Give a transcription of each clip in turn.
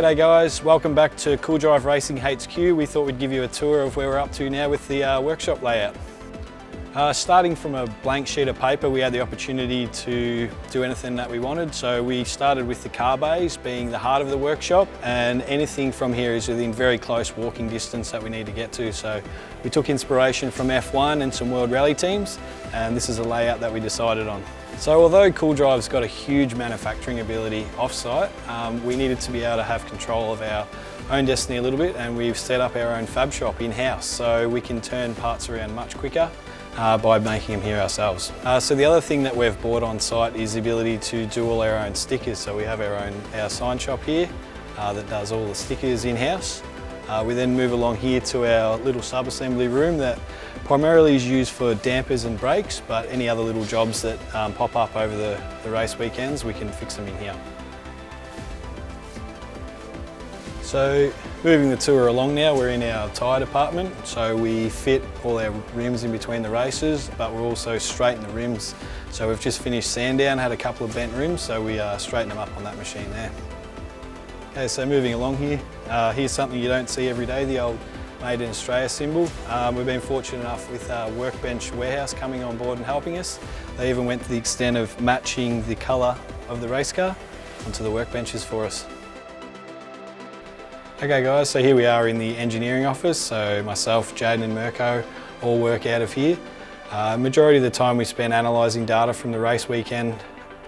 G'day guys, welcome back to Cool Drive Racing HQ. We thought we'd give you a tour of where we're up to now with the workshop layout. Starting from a blank sheet of paper, we had the opportunity to do anything that we wanted. So we started with the car bays being the heart of the workshop, and anything from here is within very close walking distance that we need to get to. So we took inspiration from F1 and some World Rally teams, and this is a layout that we decided on. So although Cool Drive's got a huge manufacturing ability off-site, we needed to be able to have control of our own destiny a little bit, and we've set up our own fab shop in-house so we can turn parts around much quicker by making them here ourselves. So the other thing that we've bought on site is the ability to do all our own stickers. So we have our sign shop here that does all the stickers in-house. We then move along here to our little sub-assembly room that primarily is used for dampers and brakes, but any other little jobs that pop up over the race weekends, we can fix them in here. So moving the tour along now, we're in our tyre department. So we fit all our rims in between the races, but we're also straighten the rims. So we've just finished sand down, had a couple of bent rims, so we straighten them up on that machine there. Okay, so moving along here, here's something you don't see every day, the old Made in Australia symbol. We've been fortunate enough with Workbench warehouse coming on board and helping us. They even went to the extent of matching the colour of the race car onto the workbenches for us. Okay guys, so here we are in the engineering office. So myself, Jaden and Mirko all work out of here. Majority of the time we spend analysing data from the race weekend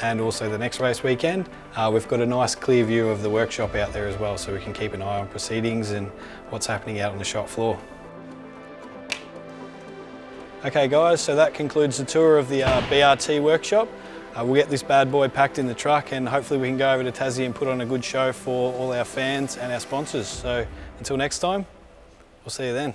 and also the next race weekend. We've got a nice clear view of the workshop out there as well, so we can keep an eye on proceedings and what's happening out on the shop floor. Okay guys, so that concludes the tour of the BRT workshop. We'll get this bad boy packed in the truck, and hopefully we can go over to Tassie and put on a good show for all our fans and our sponsors. So until next time, we'll see you then.